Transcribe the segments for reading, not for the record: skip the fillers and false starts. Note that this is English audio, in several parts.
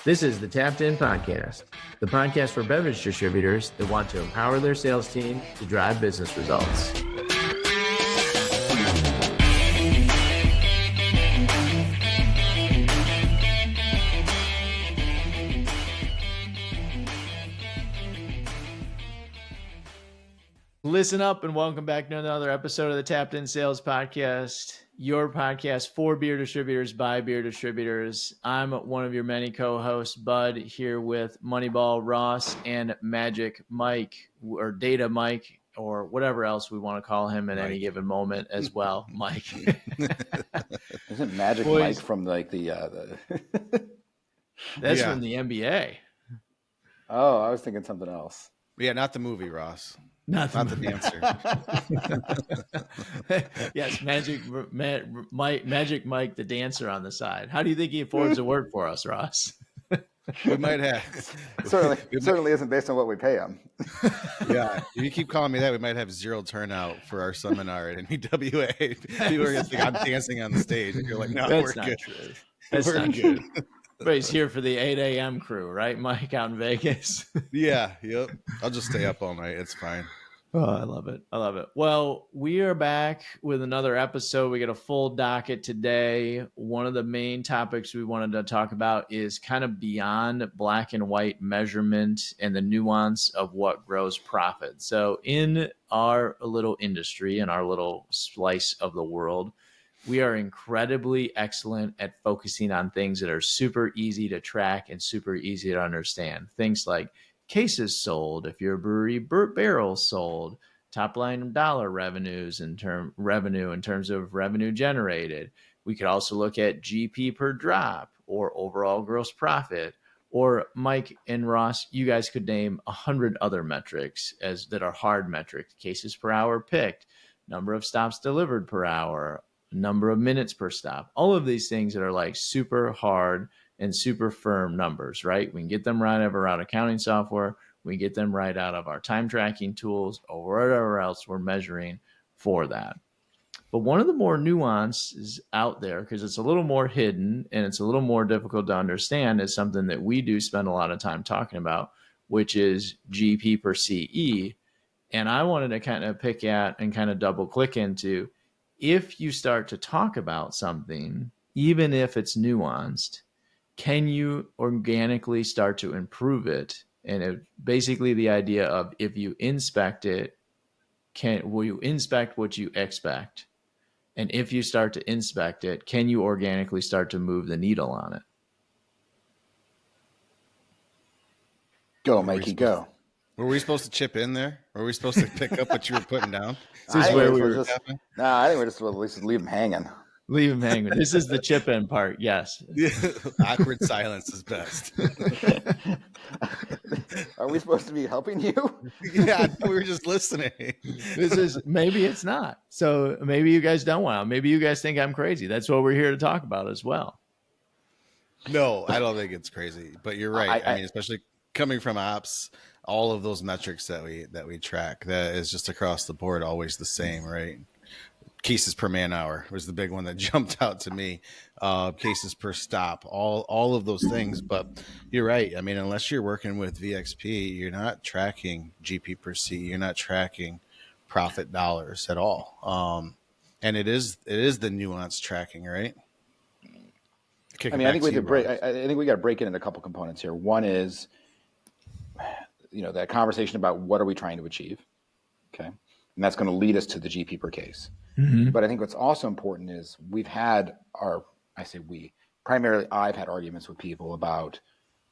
This is the Tapped In Podcast, the podcast for beverage distributors that want to empower their sales team to drive business results. Listen up and welcome back to another episode of the Tapped In Sales Podcast, your podcast for beer distributors by beer distributors. I'm one of your many co-hosts, Bud, here with Moneyball Ross and Magic Mike, or Data Mike, or whatever else we want to call him at any given moment as well, Mike. Isn't Magic Mike from like the That's from the NBA. Oh, I was thinking something else. Yeah, not the movie, Ross. Not the dancer. Yes, Magic Mike, the dancer on the side. How do you think he affords to work for us, Ross? We might have. Certainly isn't based on what we pay him. Yeah, if you keep calling me that, we might have zero turnout for our seminar at NEWA. People are going to think I'm dancing on the stage, and you're like, no, That's we're not good. True. That's not good. But he's here for the 8 a.m. crew, right, Mike, out in Vegas? Yeah, yep. I'll just stay up all night. It's fine. Oh, I love it. I love it. Well, we are back with another episode. We got a full docket today. One of the main topics we wanted to talk about is kind of beyond black and white measurement and the nuance of what grows profit. So in our little industry, in our little slice of the world, we are incredibly excellent at focusing on things that are super easy to track and super easy to understand. Things like cases sold, if you're a brewery, barrels sold, top line dollar revenues in terms of revenue generated. We could also look at GP per drop or overall gross profit. Or Mike and Ross, you guys could name 100 other metrics that are hard metrics: cases per hour picked, number of stops delivered per hour, number of minutes per stop. All of these things that are like super hard and super firm numbers, right? We can get them right out of our accounting software. We can get them right out of our time tracking tools or whatever else we're measuring for that. But one of the more nuances out there, because it's a little more hidden and it's a little more difficult to understand, is something that we do spend a lot of time talking about, which is GP per CE. And I wanted to kind of pick at and kind of double click into, if you start to talk about something, even if it's nuanced, can you organically start to improve it? And basically the idea of, if you inspect it, will you inspect what you expect? And if you start to inspect it, can you organically start to move the needle on it? Go, Mikey, go. Were we supposed to chip in there? Were we supposed to pick up what you were putting down? I think we're just at least leave them hanging. Leave him hanging. This is the chip in part. Yes. Awkward silence is best. Are we supposed to be helping you? Yeah, we were just listening. Maybe it's not. So maybe you guys don't want to. Maybe you guys think I'm crazy. That's what we're here to talk about as well. No, I don't think it's crazy, but you're right. I mean, especially coming from ops, all of those metrics that we track, that is just across the board always the same, right? Cases per man hour was the big one that jumped out to me. Cases per stop, all of those things. But you're right. I mean, unless you're working with VXP, you're not tracking GP per C. You're not tracking profit dollars at all. And it is the nuanced tracking, right? I mean, I think we got to break it into a couple components here. One is, that conversation about what are we trying to achieve, okay, and that's going to lead us to the GP per case. Mm-hmm. But I think what's also important is primarily I've had arguments with people about,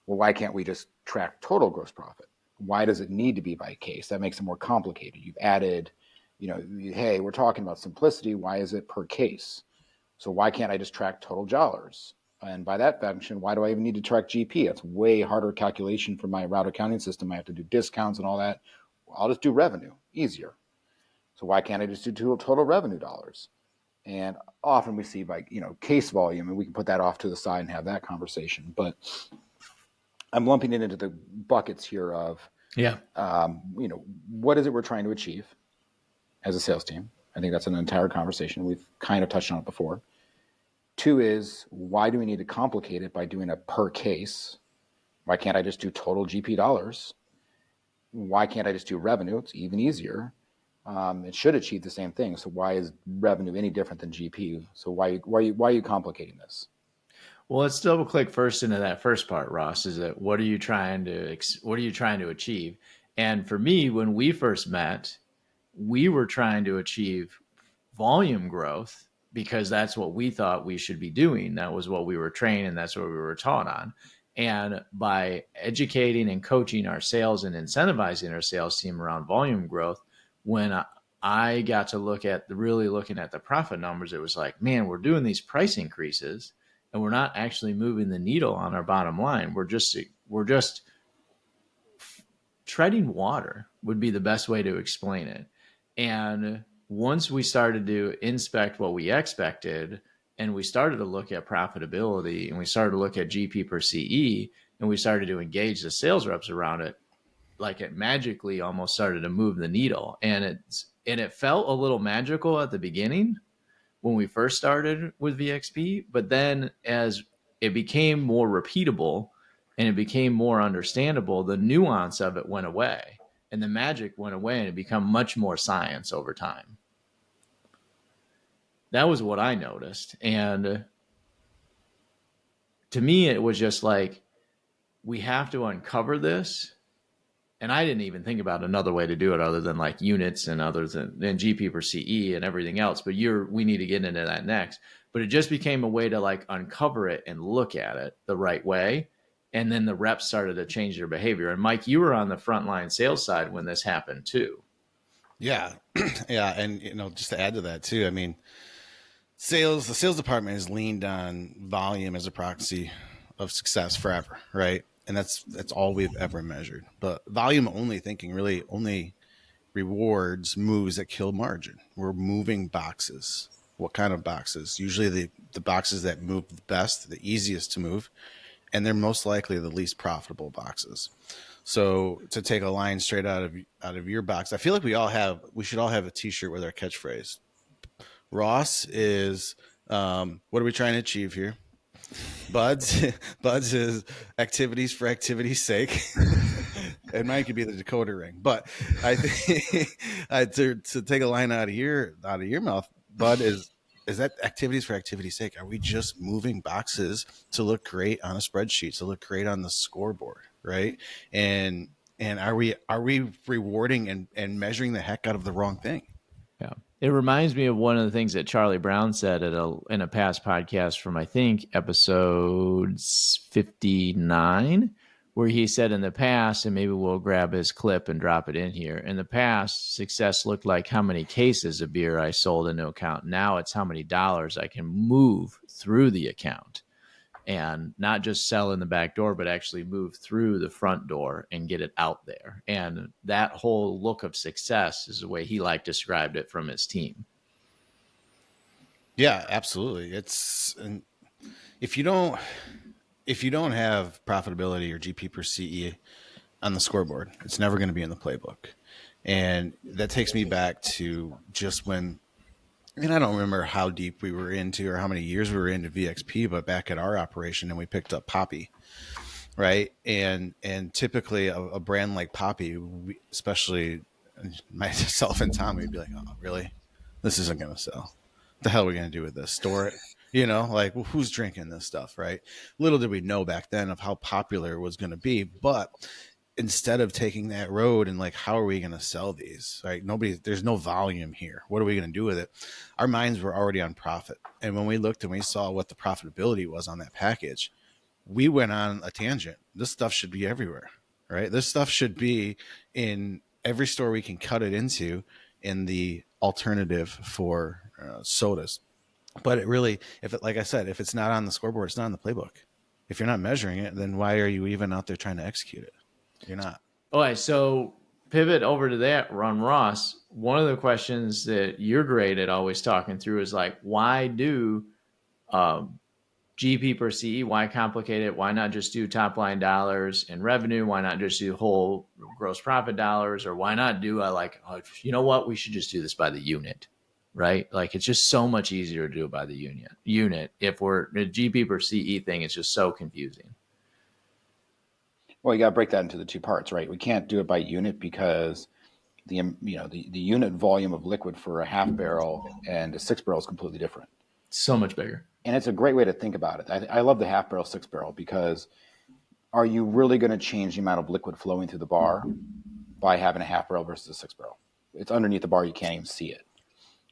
well, why can't we just track total gross profit? Why does it need to be by case? That makes it more complicated. You've added, hey, we're talking about simplicity. Why is it per case? So why can't I just track total dollars? And by that function, why do I even need to track GP? That's way harder calculation for my route accounting system. I have to do discounts and all that. I'll just do revenue, easier. So why can't I just do total revenue dollars? And often we see case volume, and we can put that off to the side and have that conversation. But I'm lumping it into the buckets here of, what is it we're trying to achieve as a sales team? I think that's an entire conversation. We've kind of touched on it before. Two is, why do we need to complicate it by doing a per case? Why can't I just do total GP dollars? Why can't I just do revenue? It's even easier. It should achieve the same thing. So why is revenue any different than GP? So why are you complicating this? Well, let's double click first into that first part, Ross. Is that what are you trying to achieve? And for me, when we first met, we were trying to achieve volume growth because that's what we thought we should be doing. That was what we were trained and that's what we were taught on. And by educating and coaching our sales and incentivizing our sales team around volume growth, when I got to really looking at the profit numbers, it was like, man, we're doing these price increases and we're not actually moving the needle on our bottom line. We're just treading water would be the best way to explain it. And once we started to inspect what we expected and we started to look at profitability and we started to look at GP per CE and we started to engage the sales reps around it, like it magically almost started to move the needle. And it felt a little magical at the beginning when we first started with VXP, but then as it became more repeatable and it became more understandable, the nuance of it went away and the magic went away and it became much more science over time. That was what I noticed. And to me, it was just like, we have to uncover this. And I didn't even think about another way to do it other than like units and other than GP per CE and everything else. But we need to get into that next. But it just became a way to like uncover it and look at it the right way. And then the reps started to change their behavior. And Mike, you were on the frontline sales side when this happened too. Yeah. Yeah. And, just to add to that too, I mean, the sales department has leaned on volume as a proxy of success forever, right? And that's all we've ever measured. But volume only thinking really only rewards moves that kill margin. We're moving boxes. What kind of boxes? Usually the boxes that move the best, the easiest to move, and they're most likely the least profitable boxes. So to take a line straight out of your box, I feel like we should all have a t-shirt with our catchphrase. Ross is, what are we trying to achieve here? Buds is activities for activity's sake. And mine could be the decoder ring. But I think to take a line out of your mouth, Bud, is that activities for activity's sake? Are we just moving boxes to look great on a spreadsheet, to look great on the scoreboard, right? And are we rewarding and measuring the heck out of the wrong thing? Yeah. It reminds me of one of the things that Charlie Brown said in a past podcast from, I think, episode 59, where he said in the past, and maybe we'll grab his clip and drop it in here. In the past, success looked like how many cases of beer I sold in an account. Now it's how many dollars I can move through the account. And not just sell in the back door, but actually move through the front door and get it out there. And that whole look of success is the way he described it from his team. Yeah, absolutely. And if you don't have profitability or GP per CE on the scoreboard, it's never going to be in the playbook. And that takes me back to just when, and I don't remember how deep we were into or how many years we were into VXP, but back at our operation, and we picked up Poppy, right? And typically a brand like Poppy, especially myself and Tom, we'd be like, oh, really? This isn't going to sell. What the hell are we going to do with this? Store it? Like, well, who's drinking this stuff, right? Little did we know back then of how popular it was going to be. But instead of taking that road and like, how are we going to sell these? Right? There's no volume here. What are we going to do with it? Our minds were already on profit. And when we looked and we saw what the profitability was on that package, we went on a tangent. This stuff should be everywhere, right? This stuff should be in every store we can cut it into in the alternative for sodas. But it really, like I said, if it's not on the scoreboard, it's not in the playbook. If you're not measuring it, then why are you even out there trying to execute it? You're not. All right, so pivot over to that, Ron Ross. One of the questions that you're great at always talking through is like, why do GP per CE? Why complicate it? Why not just do top line dollars and revenue? Why not just do whole gross profit dollars? Or why not do you know what? We should just do this by the unit, right? Like it's just so much easier to do it by the unit. If we're the GP per CE thing, it's just so confusing. Well, you got to break that into the two parts, right? We can't do it by unit because the unit volume of liquid for a half barrel and a 6 barrel is completely different. So much bigger. And it's a great way to think about it. I love the half barrel, 6 barrel, because are you really going to change the amount of liquid flowing through the bar by having a half barrel versus a 6 barrel? It's underneath the bar, you can't even see it.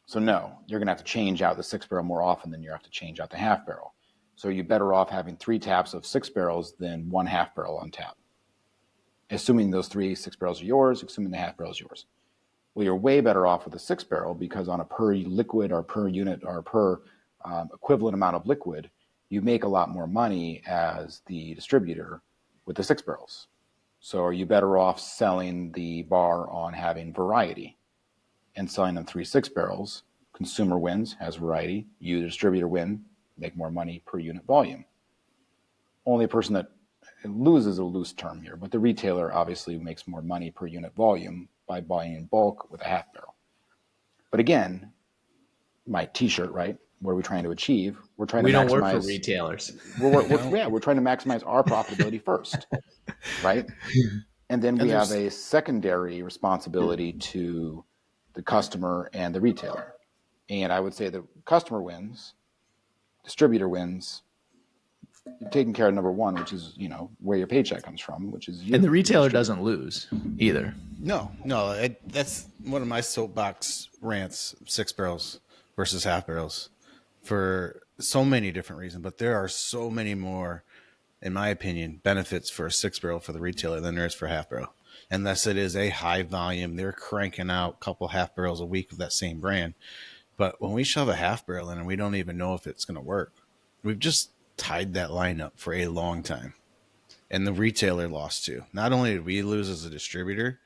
So no, you're going to have to change out the 6 barrel more often than you have to change out the half barrel. So you're better off having 3 taps of 6 barrels than 1 half barrel on tap. Assuming those 3 6 barrels are yours, assuming the half barrel is yours. Well, you're way better off with a 6 barrel because on a per liquid or per unit or per equivalent amount of liquid, you make a lot more money as the distributor with the 6 barrels. So are you better off selling the bar on having variety and selling them 3 6 barrels? Consumer wins, has variety. You, the distributor, win, make more money per unit volume. Only person that loses a loose term here, but the retailer obviously makes more money per unit volume by buying in bulk with a half barrel. But again, my t-shirt, right? What are we trying to achieve? We're trying to maximize. We don't work for retailers. We're trying to maximize our profitability first, right? And then we have a secondary responsibility to the customer and the retailer. And I would say the customer wins, distributor wins, taking care of number one, which is, where your paycheck comes from, which is you. And the retailer doesn't lose either. No, that's one of my soapbox rants, 6 barrels versus half barrels for so many different reasons, but there are so many more, in my opinion, benefits for a 6 barrel for the retailer than there is for half barrel. Unless it is a high volume, they're cranking out a couple half barrels a week of that same brand. But when we shove a half barrel in and we don't even know if it's going to work, we've just tied that line up for a long time. And the retailer lost too. Not only did we lose as a distributor,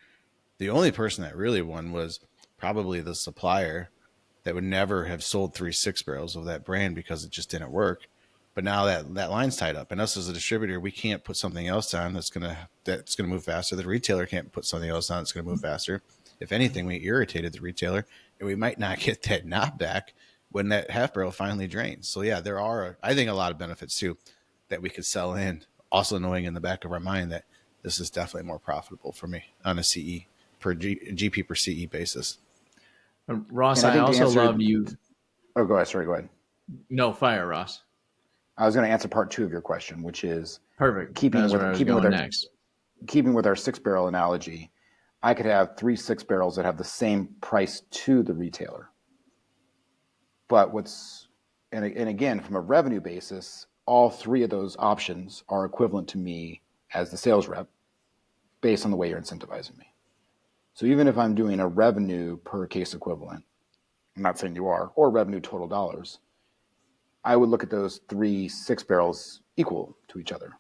the only person that really won was probably the supplier that would never have sold 3 6 barrels of that brand because it just didn't work. But now that line's tied up, and us as a distributor, we can't put something else on that's gonna move faster. The retailer can't put something else on that's gonna move faster. If anything, we irritated the retailer, and we might not get that knob back when that half barrel finally drains. So yeah, there are, I think, a lot of benefits too that we could sell in. Also knowing in the back of our mind that this is definitely more profitable for me on a CE per GP per CE basis. Ross, I also love you. Oh, go ahead. Sorry, go ahead. No, fire, Ross. I was going to answer part 2 of your question, which is perfect. Keeping with our 6 barrel analogy, I could have 3 6 barrels that have the same price to the retailer. But and again, from a revenue basis, all 3 of those options are equivalent to me as the sales rep based on the way you're incentivizing me. So even if I'm doing a revenue per case equivalent, I'm not saying you are, or revenue total dollars, I would look at those 3 6 barrels equal to each other.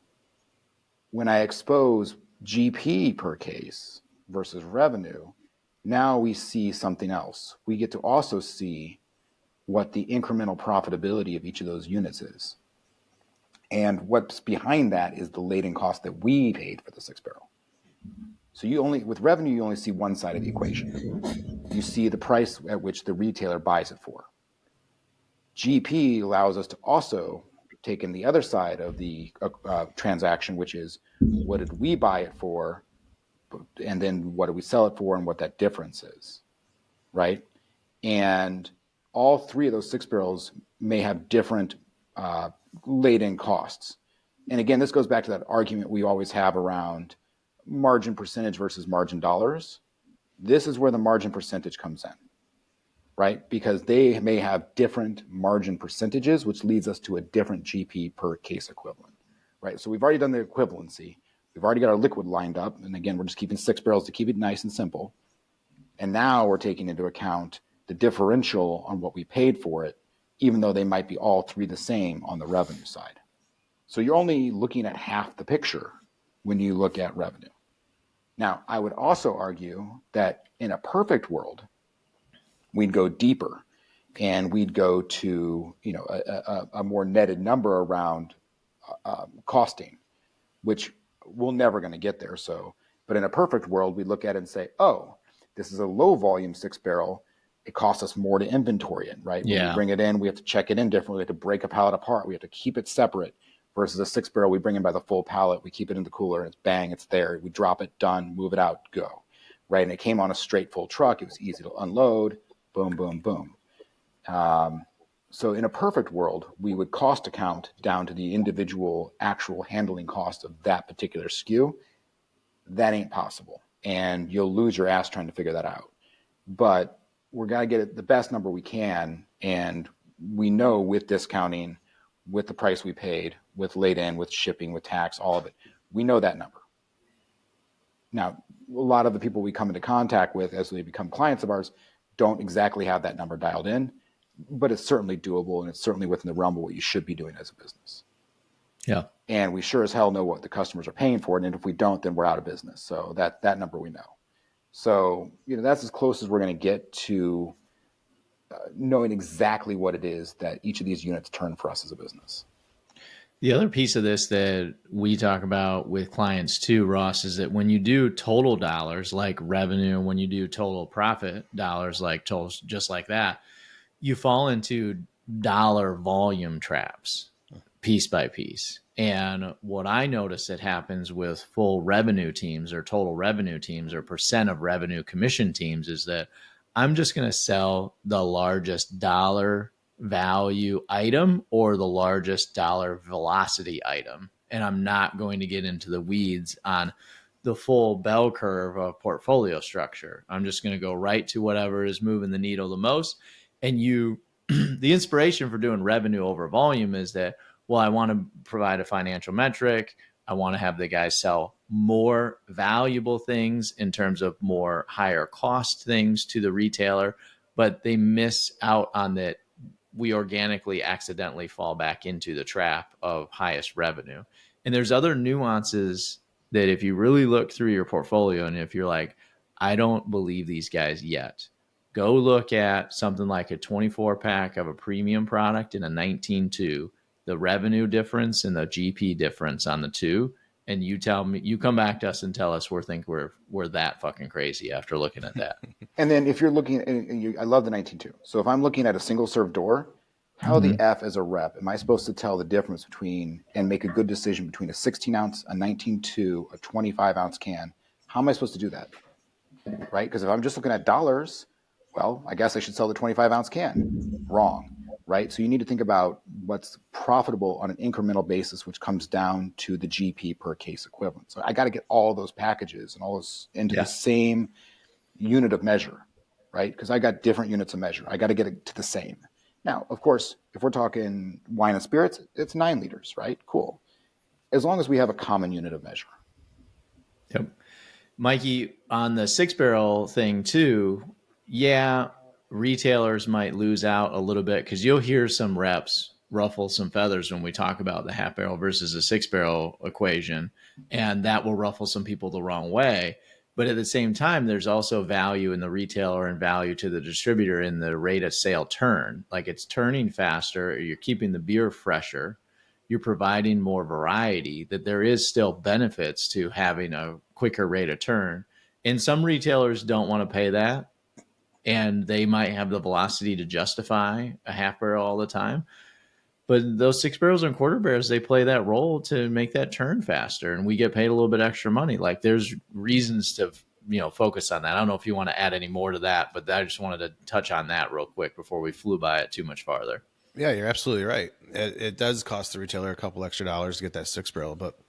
When I expose GP per case versus revenue, now we see something else. We get to also see what the incremental profitability of each of those units is. And what's behind that is the laden cost that we paid for the 6 barrel. So with revenue, you only see one side of the equation. You see the price at which the retailer buys it for. GP allows us to also take in the other side of the transaction, which is what did we buy it for, and then what do we sell it for, and what that difference is, right? And all 3 of those 6 barrels may have different laid-in costs. And again, this goes back to that argument we always have around margin percentage versus margin dollars. This is where the margin percentage comes in, right? Because they may have different margin percentages, which leads us to a different GP per case equivalent, right? So we've already done the equivalency. We've already got our liquid lined up. And again, we're just keeping 6 barrels to keep it nice and simple. And now we're taking into account the differential on what we paid for it, even though they might be all 3 the same on the revenue side. So you're only looking at half the picture when you look at revenue. Now, I would also argue that in a perfect world, we'd go deeper and we'd go to a more netted number around costing, which we're never going to get there. But in a perfect world, we look at it and say, oh, this is a low volume 6 barrel. It costs us more to inventory it, right? Yeah. When we bring it in, we have to check it in differently. We have to break a pallet apart. We have to keep it separate versus a 6-barrel we bring in by the full pallet, we keep it in the cooler, and it's bang, it's there. We drop it, done, move it out, go. Right? And it came on a straight full truck. It was easy to unload. Boom, boom, boom. So in a perfect world, we would cost account down to the individual actual handling cost of that particular SKU. That ain't possible. And you'll lose your ass trying to figure that out. But we're going to get it the best number we can. And we know with discounting, with the price we paid, with late in, with shipping, with tax, all of it, we know that number. Now, a lot of the people we come into contact with as they become clients of ours don't exactly have that number dialed in, but it's certainly doable, and it's certainly within the realm of what you should be doing as a business. Yeah. And we sure as hell know what the customers are paying for it. And if we don't, then we're out of business. So that number we know. So, that's as close as we're going to get to knowing exactly what it is that each of these units turn for us as a business. The other piece of this that we talk about with clients too, Ross, is that when you do total dollars like revenue, when you do total profit dollars like total, just like that, you fall into dollar volume traps piece by piece. And what I notice that happens with full revenue teams or total revenue teams or percent of revenue commission teams is that I'm just going to sell the largest dollar value item or the largest dollar velocity item. And I'm not going to get into the weeds on the full bell curve of portfolio structure. I'm just going to go right to whatever is moving the needle the most. And the inspiration for doing revenue over volume is that, well, I want to provide a financial metric. I want to have the guys sell more valuable things in terms of more higher cost things to the retailer, but they miss out on that. We organically accidentally fall back into the trap of highest revenue. And there's other nuances that if you really look through your portfolio and if you're like, I don't believe these guys yet, go look at something like a 24 pack of a premium product and a 19.2, the revenue difference and the GP difference on the two. And you come back to us and tell us we're that fucking crazy after looking at that. And then if you're looking, I love the 19.2. So if I'm looking at a single serve door, how the F as a rep am I supposed to tell the difference between and make a good decision between a 16 ounce, a 19.2, a 25 ounce can? How am I supposed to do that? Right? Because if I'm just looking at dollars, well, I guess I should sell the 25 ounce can. Wrong. Right? So you need to think about what's profitable on an incremental basis, which comes down to the GP per case equivalent. So I got to get all those packages and all those into the same unit of measure, right? Because I got different units of measure. I got to get it to the same. Now, of course, if we're talking wine and spirits, it's 9 liters, right? Cool. As long as we have a common unit of measure. Yep. Mikey, on the 6-barrel thing too, yeah, retailers might lose out a little bit because you'll hear some reps ruffle some feathers when we talk about the half barrel versus a 6-barrel equation, and that will ruffle some people the wrong way. But at the same time, there's also value in the retailer and value to the distributor in the rate of sale turn. Like it's turning faster, you're keeping the beer fresher, you're providing more variety, that there is still benefits to having a quicker rate of turn. And some retailers don't want to pay that, and they might have the velocity to justify a half barrel all the time. But those 6 barrels and quarter barrels, they play that role to make that turn faster, and we get paid a little bit extra money. Like there's reasons to focus on that. I don't know if you want to add any more to that, but I just wanted to touch on that real quick before we flew by it too much farther. Yeah, you're absolutely right. It does cost the retailer a couple extra dollars to get that 6-barrel, but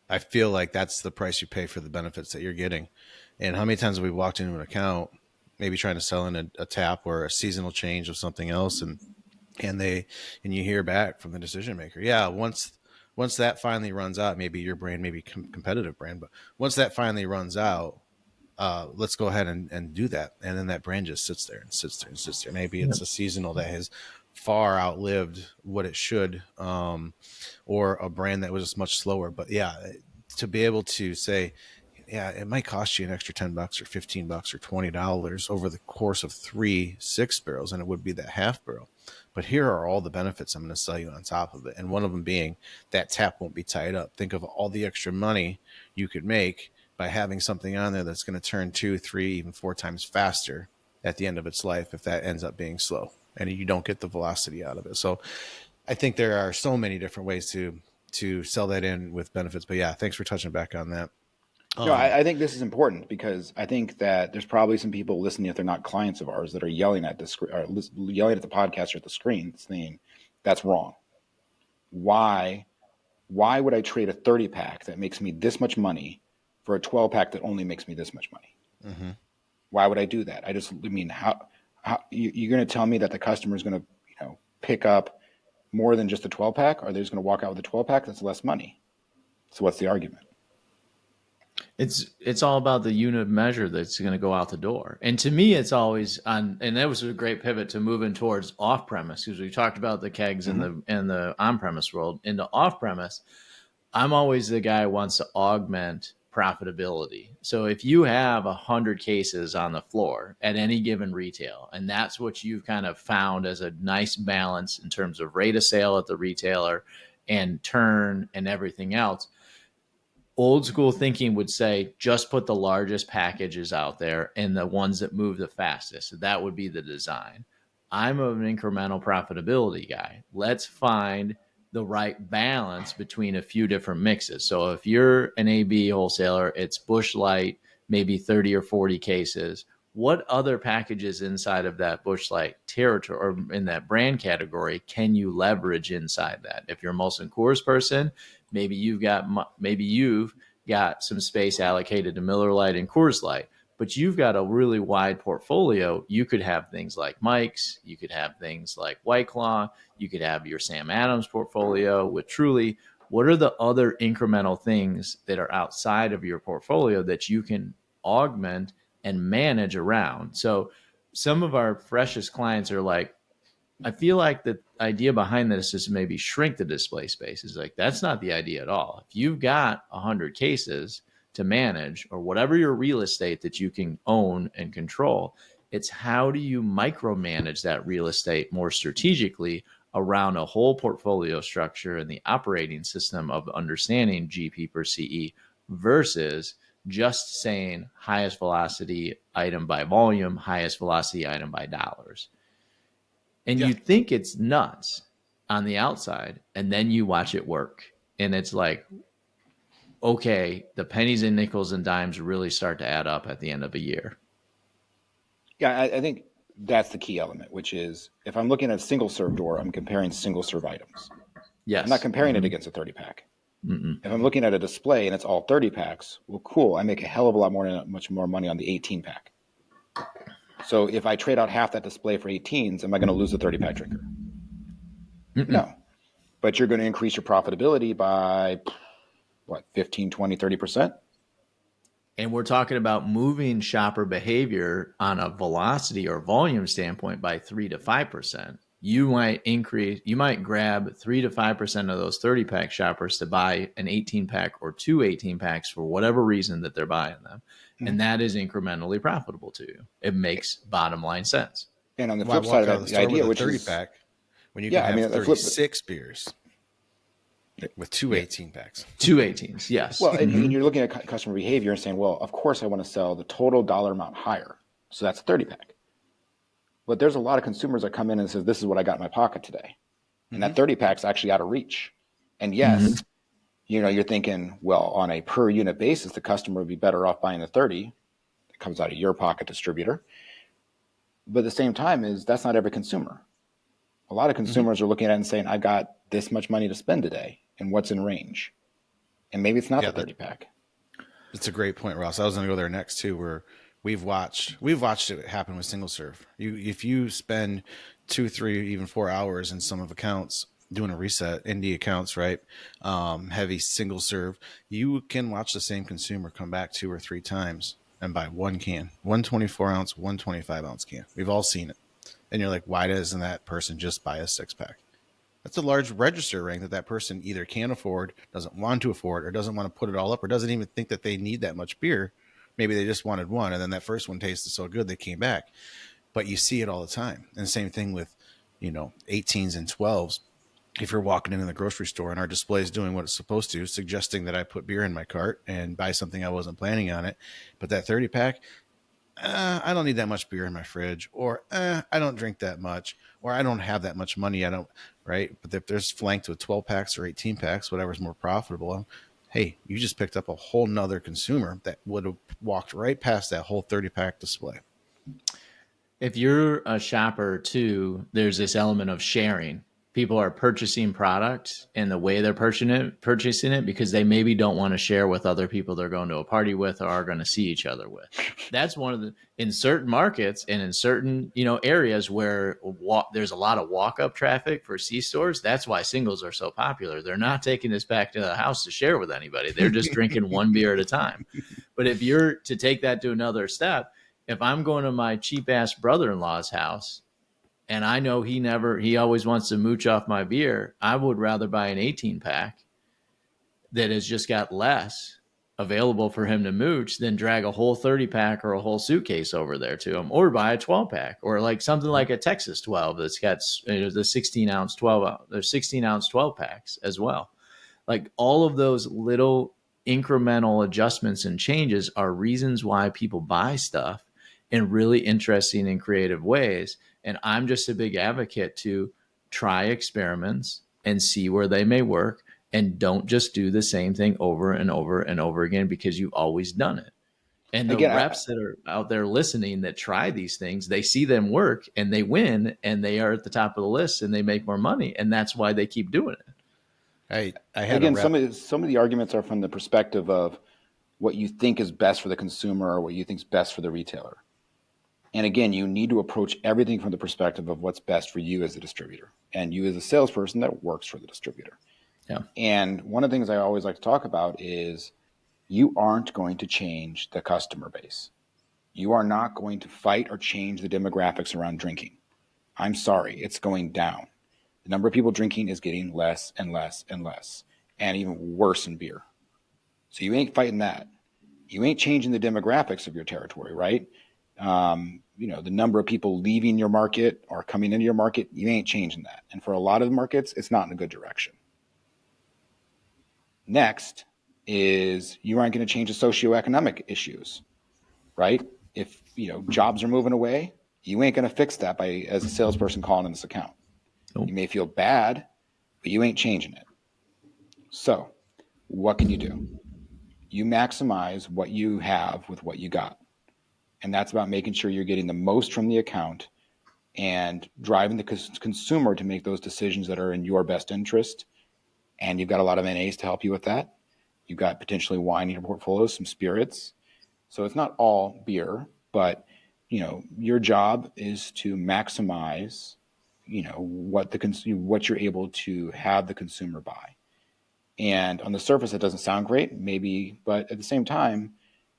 I feel like that's the price you pay for the benefits that you're getting. And how many times have we walked into an account, maybe trying to sell in a tap or a seasonal change of something else, and you hear back from the decision maker, yeah, once that finally runs out, maybe your brand, maybe competitive brand, but once that finally runs out, let's go ahead and do that. And then that brand just sits there and sits there and sits there. Maybe it's a seasonal that has far outlived what it should, or a brand that was just much slower. But yeah, to be able to say, yeah, it might cost you an extra $10 or $15 or $20 over the course of 3 6-barrels, and it would be that half barrel. But here are all the benefits I'm going to sell you on top of it. And one of them being that tap won't be tied up. Think of all the extra money you could make by having something on there that's going to turn 2, 3, even 4 times faster at the end of its life if that ends up being slow and you don't get the velocity out of it. So I think there are so many different ways to to sell that in with benefits. But yeah, thanks for touching back on that. No, I think this is important because I think that there's probably some people listening, if they're not clients of ours, that are yelling at the screen or yelling at the podcast or at the screen, saying that's wrong. Why would I trade a 30 pack that makes me this much money for a 12 pack that only makes me this much money? Mm-hmm. Why would I do that? I mean, how you're going to tell me that the customer is going to, pick up more than just a 12 pack, or they're just going to walk out with a 12 pack that's less money? So what's the argument? It's all about the unit of measure that's going to go out the door. And to me, it's always on, and that was a great pivot to moving towards off premise, because we talked about the kegs Mm-hmm. in the on premise world. Into off premise, I'm always the guy who wants to augment profitability. So if you have 100 cases on the floor at any given retail, and that's what you've kind of found as a nice balance in terms of rate of sale at the retailer and turn and everything else, old school thinking would say just put the largest packages out there and the ones that move the fastest. So that would be the design. I'm an incremental profitability guy. Let's find the right balance between a few different mixes. So if you're an AB wholesaler, it's Busch Light, maybe 30 or 40 cases. What other packages inside of that Busch Light territory or in that brand category can you leverage inside that? If you're a Molson Coors person, maybe you've got some space allocated to Miller Lite and Coors Light, but you've got a really wide portfolio. You could have things like Mike's, you could have things like White Claw, you could have your Sam Adams portfolio with Truly. What are the other incremental things that are outside of your portfolio that you can augment and manage around? So some of our freshest clients are like, I feel like the idea behind this is to maybe shrink the display space. Is like, that's not the idea at all. If you've got 100 cases to manage or whatever your real estate that you can own and control, it's how do you micromanage that real estate more strategically around a whole portfolio structure and the operating system of understanding GP per CE versus just saying highest velocity item by volume, highest velocity item by dollars. And Yeah. you think it's nuts on the outside, and then you watch it work. And it's like, okay, the pennies and nickels and dimes really start to add up at the end of a year. Yeah, I think that's the key element, which is if I'm looking at a single serve door, I'm comparing single serve items. Yes. I'm not comparing it against a 30 pack. If I'm looking at a display and it's all 30 packs, well, cool. I make a hell of a lot much more money on the 18 pack. So if I trade out half that display for 18s, am I going to lose the 30 pack drinker? No. But you're going to increase your profitability by what, 15, 20, 30%? And we're talking about moving shopper behavior on a velocity or volume standpoint by 3 to 5%. You might grab 3 to 5% of those 30 pack shoppers to buy an 18 pack or two 18 packs for whatever reason that they're buying them. And that is incrementally profitable to you. It makes bottom line sense. And on the flip side of that, the idea, which 30 pack, when you can have 36 beers with two 18 packs. Two 18s, yes. Well, and you're looking at customer behavior and saying, well, of course I want to sell the total dollar amount higher. So that's a 30 pack. But there's a lot of consumers that come in and says, this is what I got in my pocket today. And that 30 pack's actually out of reach. And yes, you're thinking, well, on a per unit basis, the customer would be better off buying the 30. It comes out of your pocket, distributor. But at the same time that's not every consumer. A lot of consumers are looking at it and saying, I got this much money to spend today and what's in range. And maybe it's not the 30 pack. It's a great point, Ross. I was going to go there next too, where we've watched it happen with single serve. If you spend 2, 3, even 4 hours in some of accounts doing a reset, indie accounts, right? Heavy single serve, you can watch the same consumer come back 2 or 3 times and buy one can, 124 ounce, 125 ounce can. We've all seen it. And you're like, why doesn't that person just buy a 6-pack? That's a large register ring that person either can't afford, doesn't want to afford, or doesn't want to put it all up, or doesn't even think that they need that much beer. Maybe they just wanted one, and then that first one tasted so good they came back. But you see it all the time. And the same thing with, 18s and 12s. If you're walking into the grocery store and our display is doing what it's supposed to, suggesting that I put beer in my cart and buy something I wasn't planning on it, but that 30 pack, I don't need that much beer in my fridge, or I don't drink that much, or I don't have that much money. I don't, right? But if there's flanked with 12 packs or 18 packs, whatever's more profitable, hey, you just picked up a whole nother consumer that would have walked right past that whole 30 pack display. If you're a shopper too, there's this element of sharing. People are purchasing product and the way they're purchasing it because they maybe don't want to share with other people they're going to a party with or are going to see each other with. That's one of the, in certain markets and in certain, areas where there's a lot of walk up traffic for C stores. That's why singles are so popular. They're not taking this back to the house to share with anybody. They're just drinking one beer at a time. But if you're to take that to another step, if I'm going to my cheap ass brother-in-law's house and I know he always wants to mooch off my beer, I would rather buy an 18 pack that has just got less available for him to mooch than drag a whole 30 pack or a whole suitcase over there to him, or buy a 12 pack or like something like a Texas 12 that's got the 16 ounce 12. There's 16 ounce 12 packs as well. Like all of those little incremental adjustments and changes are reasons why people buy stuff in really interesting and creative ways. And I'm just a big advocate to try experiments and see where they may work, and don't just do the same thing over and over and over again because you've always done it. And the Again, reps that are out there listening that try these things, they see them work and they win and they are at the top of the list and they make more money. And that's why they keep doing it. I had again, some of the arguments are from the perspective of what you think is best for the consumer or what you think is best for the retailer. And again, you need to approach everything from the perspective of what's best for you as a distributor and you as a salesperson that works for the distributor. Yeah. And one of the things I always like to talk about is you aren't going to change the customer base. You are not going to fight or change the demographics around drinking. I'm sorry, it's going down. The number of people drinking is getting less and less and less, and even worse in beer. So you ain't fighting that. You ain't changing the demographics of your territory, right? The number of people leaving your market or coming into your market, you ain't changing that. And for a lot of the markets, it's not in a good direction. Next is you aren't going to change the socioeconomic issues, right? If, jobs are moving away, you ain't going to fix that by, as a salesperson calling in this account. Nope. You may feel bad, but you ain't changing it. So what can you do? You maximize what you have with what you got. And that's about making sure you're getting the most from the account and driving the consumer to make those decisions that are in your best interest. And you've got a lot of NAs to help you with that. You've got potentially wine in your portfolio, some spirits. So it's not all beer, but your job is to maximize, what you're able to have the consumer buy. And on the surface, it doesn't sound great, maybe, but at the same time,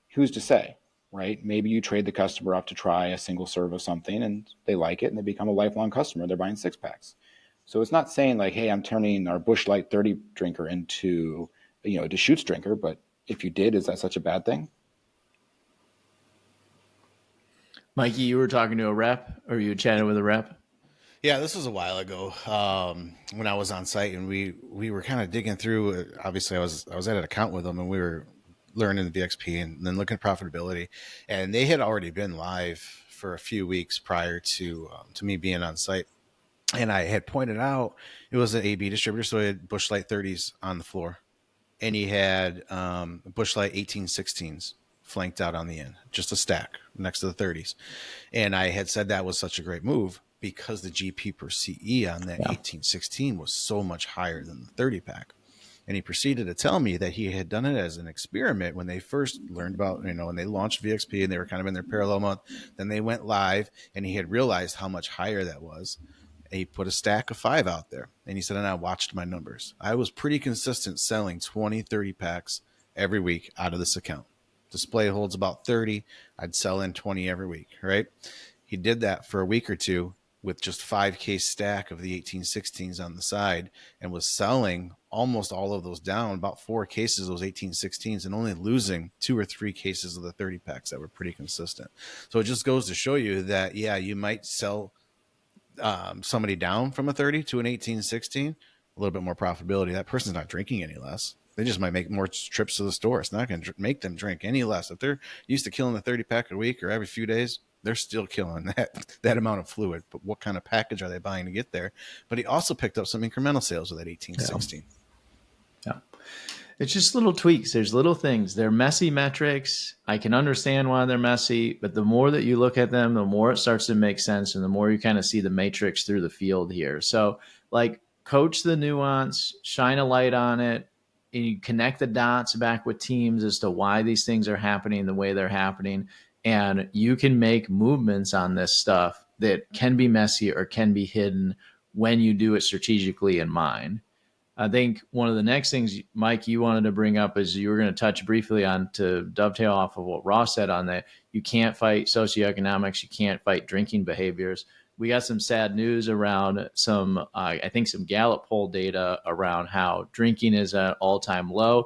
who's to say, right? Maybe you trade the customer up to try a single serve of something and they like it and they become a lifelong customer. They're buying 6-packs. So it's not saying like, hey, I'm turning our Busch Light 30 drinker into, a Deschutes drinker. But if you did, is that such a bad thing? Mikey, you were talking to a rep, or you chatted with a rep? Yeah, this was a while ago when I was on site, and we were kind of digging through. Obviously, I was at an account with them, and we were learning the VXP and then looking at profitability. And they had already been live for a few weeks prior to me being on site. And I had pointed out it was an AB distributor, so he had Busch Light 30s on the floor, and he had Busch Light 1816s flanked out on the end, just a stack next to the 30s. And I had said that was such a great move because the GP per CE on that 1816 was so much higher than the 30 pack. And he proceeded to tell me that he had done it as an experiment when they first learned about, when they launched VXP and they were kind of in their parallel month. Then they went live and he had realized how much higher that was. He put a stack of 5 out there. And he said, and I watched my numbers. I was pretty consistent selling 20, 30 packs every week out of this account. Display holds about 30. I'd sell in 20 every week, right? He did that for a week or two with just 5-case stack of the 1816s on the side and was selling almost all of those down, about 4 cases of those 1816s, and only losing 2 or 3 cases of the 30 packs that were pretty consistent. So it just goes to show you that, yeah, you might sell somebody down from a 30 to an 1816, a little bit more profitability. That person's not drinking any less. They just might make more trips to the store. It's not going to make them drink any less. If they're used to killing the 30 pack a week or every few days, They're still killing that amount of fluid, but what kind of package are they buying to get there? But he also picked up some incremental sales with that 1816. Yeah. It's just little tweaks. There's little things. They're messy metrics. I can understand why they're messy, but the more that you look at them, the more it starts to make sense, and the more you kind of see the matrix through the field here. So, like, coach the nuance, shine a light on it, and you connect the dots back with teams as to why these things are happening the way they're happening. And you can make movements on this stuff that can be messy or can be hidden when you do it strategically in mind. I think one of the next things, Mike, you wanted to bring up is you were going to touch briefly on, to dovetail off of what Ross said on that. You can't fight socioeconomics. You can't fight drinking behaviors. We got some sad news around some, I think some Gallup poll data around how drinking is at all-time low.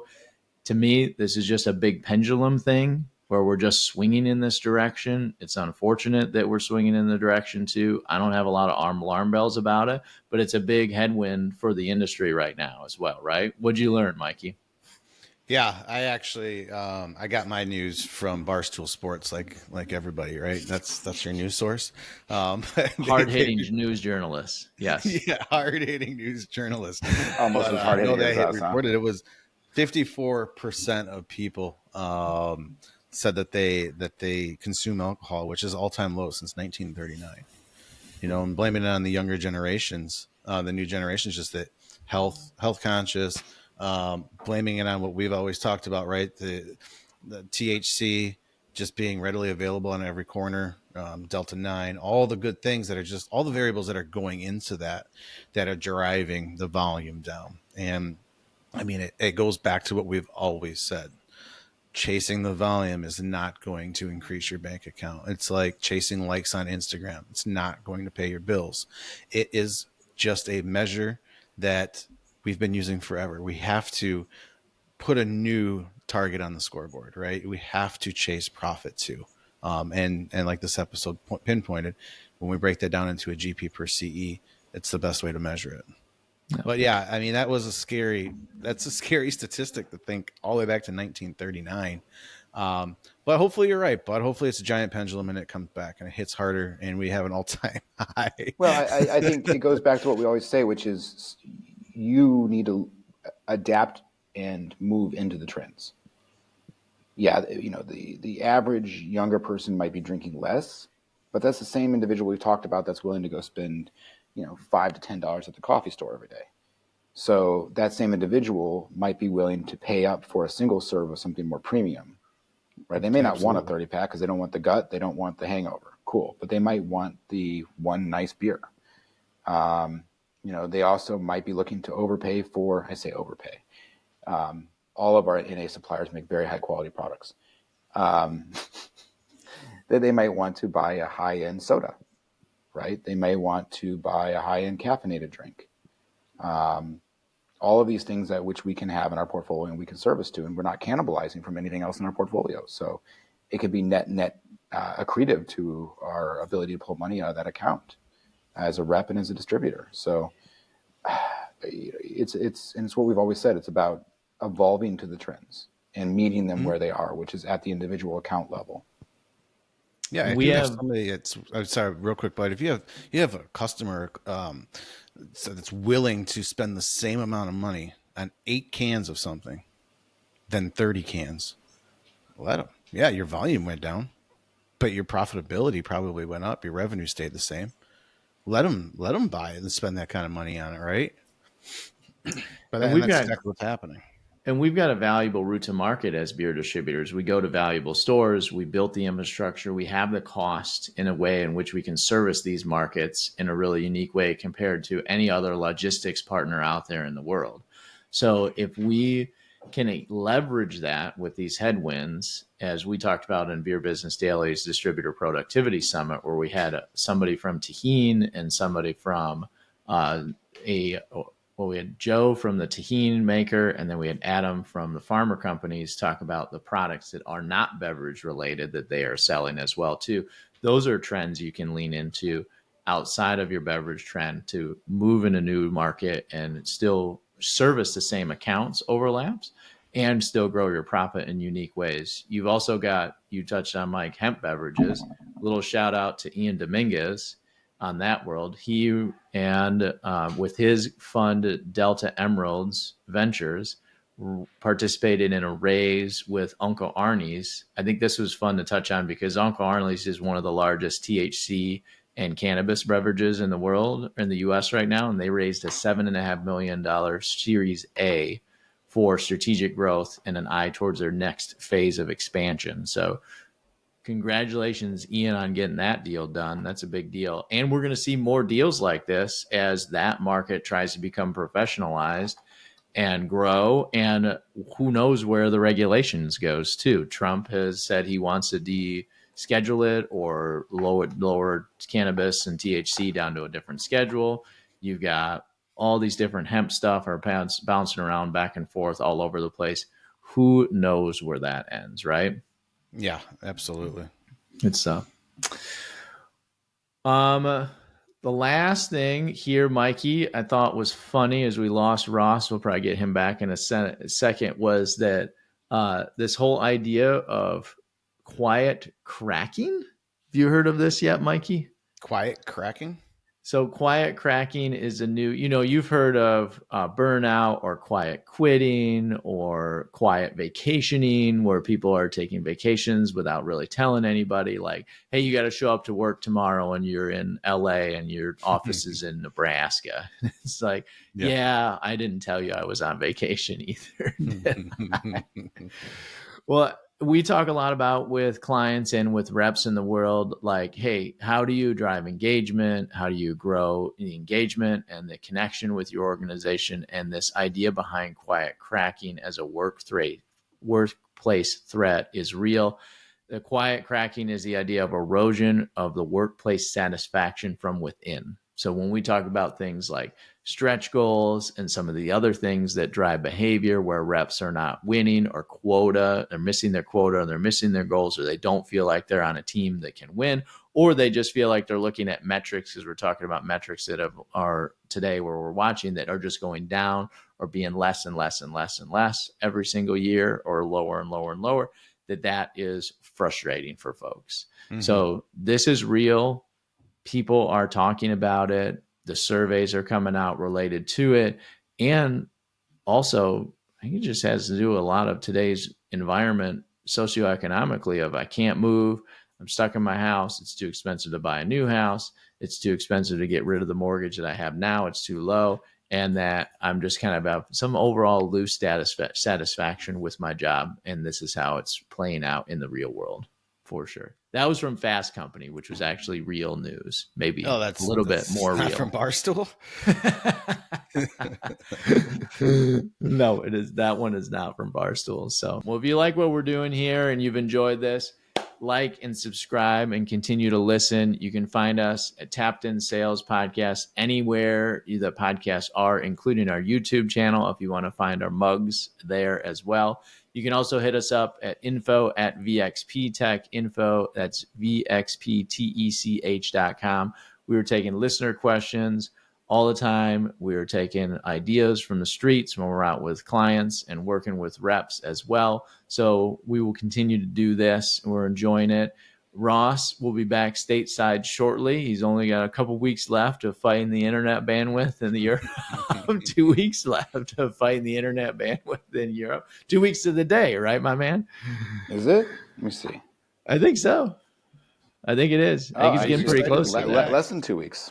To me, this is just a big pendulum thing where we're just swinging in this direction. It's unfortunate that we're swinging in the direction too. I don't have a lot of alarm bells about it, but it's a big headwind for the industry right now as well, right? What'd you learn, Mikey? Yeah, I actually I got my news from Barstool Sports, like everybody, right? That's your news source. Hard-hitting news journalists, yes. Yeah, hard-hitting news journalists. Almost as hard hitting as us. Reported it was 54% of people said that they consume alcohol, which is all-time low since 1939. You know, and blaming it on the younger generations, the new generations, just that health conscious. Blaming it on what we've always talked about, right? The THC just being readily available on every corner, Delta 9, all the good things that are just all the variables that are going into that are driving the volume down. And I mean, it goes back to what we've always said. Chasing the volume is not going to increase your bank account. It's like chasing likes on Instagram. It's not going to pay your bills. It is just a measure that we've been using forever. We have to put a new target on the scoreboard, right? We have to chase profit too. And like this episode pinpointed, when we break that down into a GP per CE, it's the best way to measure it. Yeah. But yeah, I mean, that's a scary statistic to think all the way back to 1939. But hopefully you're right, but hopefully it's a giant pendulum and it comes back and it hits harder and we have an all-time high. Well, I think it goes back to what we always say, which is you need to adapt and move into the trends. Yeah, you know, the average younger person might be drinking less, but that's the same individual we've talked about that's willing to go spend, you know, $5 to $10 at the coffee store every day. So that same individual might be willing to pay up for a single serve of something more premium, right? They may not want a 30 pack because they don't want the gut, they don't want the hangover. Cool, but they might want the one nice beer. You know, they also might be looking to overpay for, I say overpay. All of our NA suppliers make very high quality products. That they might want to buy a high-end soda, right? They may want to buy a high-end caffeinated drink. All of these things that which we can have in our portfolio and we can service to, and we're not cannibalizing from anything else in our portfolio. So it could be net accretive to our ability to pull money out of that account as a rep and as a distributor. So it's what we've always said. It's about evolving to the trends and meeting them where they are, which is at the individual account level. Yeah, if we have somebody. I'm sorry, real quick, but if you have a customer that's willing to spend the same amount of money on 8 cans of something than 30 cans, let them. Yeah, your volume went down, but your profitability probably went up. Your revenue stayed the same. Let them buy it and spend that kind of money on it, right? But that's exactly what's happening. And we've got a valuable route to market as beer distributors. We go to valuable stores. We built the infrastructure. We have the cost in a way in which we can service these markets in a really unique way compared to any other logistics partner out there in the world. So if we can leverage that with these headwinds, as we talked about in Beer Business Daily's Distributor Productivity Summit, where we had somebody from Tahine and somebody from we had Joe from the Tahine maker, and then we had Adam from the farmer companies talk about the products that are not beverage related that they are selling as well too. Those are trends you can lean into outside of your beverage trend to move in a new market and still service the same accounts overlaps and still grow your profit in unique ways. You've also got, you touched on Mike, hemp beverages. Little shout out to Ian Dominguez on that world. He and with his fund Delta Emeralds Ventures participated in a raise with Uncle Arnie's. I think this was fun to touch on because Uncle Arnie's is one of the largest THC and cannabis beverages in the world, in the US right now, and they raised a $7.5 million Series A for strategic growth and an eye towards their next phase of expansion. So congratulations, Ian, on getting that deal done. That's a big deal. And we're going to see more deals like this as that market tries to become professionalized and grow. And who knows where the regulations goes too. Trump has said he wants to deschedule it or lower cannabis and THC down to a different schedule. You've got all these different hemp stuff are bouncing around back and forth all over the place. Who knows where that ends, right? Yeah, absolutely. It's the last thing here, Mikey, I thought was funny as we lost Ross. We'll probably get him back in a second. Was that this whole idea of quiet cracking? Have you heard of this yet, Mikey? Quiet cracking? So quiet cracking is a new, you've heard of burnout or quiet quitting or quiet vacationing, where people are taking vacations without really telling anybody, like, hey, you got to show up to work tomorrow and you're in LA and your office is in Nebraska. It's like, yeah, I didn't tell you I was on vacation either. Well, we talk a lot about with clients and with reps in the world, like, hey, how do you drive engagement? How do you grow the engagement and the connection with your organization? And this idea behind quiet cracking as a workplace threat is real. The quiet cracking is the idea of erosion of the workplace satisfaction from within. So when we talk about things like stretch goals and some of the other things that drive behavior where reps are not winning or quota, they're missing their quota or they're missing their goals, or they don't feel like they're on a team that can win, or they just feel like they're looking at metrics, because we're talking about metrics that are today where we're watching that are just going down or being less and less and less and less every single year, or lower and lower and lower, that is frustrating for folks. Mm-hmm. So this is real. People are talking about it. The surveys are coming out related to it. And also, I think it just has to do with a lot of today's environment socioeconomically of I can't move. I'm stuck in my house. It's too expensive to buy a new house. It's too expensive to get rid of the mortgage that I have now. It's too low. And that I'm just kind of about some overall loose satisfaction with my job. And this is how it's playing out in the real world, for sure. That was from Fast Company, which was actually real news. Maybe that's a little bit more real. From Barstool? No, it is. That one is not from Barstool. So, well, if you like what we're doing here and you've enjoyed this, like and subscribe and continue to listen. You can find us at Tapped In Sales Podcast anywhere the podcasts are, including our YouTube channel if you want to find our mugs there as well. You can also hit us up at info@VXPtech, info, that's VXPTECH.com. We were taking listener questions all the time. We are taking ideas from the streets when we're out with clients and working with reps as well. So we will continue to do this. We're enjoying it. Ross will be back stateside shortly. He's only got a couple weeks left of fighting the internet bandwidth in Europe. 2 weeks left of fighting the internet bandwidth in Europe. 2 weeks to the day, right, my man? Is it? Let me see. I think so. I think it is. I think it's getting pretty close to that. Less than 2 weeks.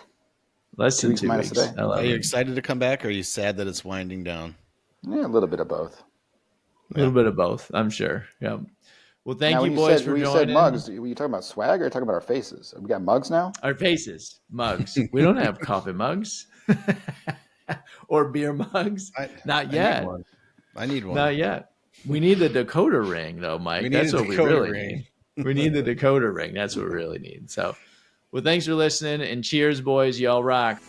Less than 2 weeks. Are you excited to come back, or are you sad that it's winding down? Yeah, a little bit of both. A little bit of both, I'm sure. Yeah. Well, thank you, boys, for joining. You said mugs. Were you talking about swag, or are you talking about our faces? We got mugs now? Our faces. Mugs. We don't have coffee mugs. Or beer mugs. Not yet. I need one. Not yet. We need the decoder ring, though, Mike. That's what we really need. We need the decoder ring. That's what we really need. So, well, thanks for listening, and cheers, boys. Y'all rock.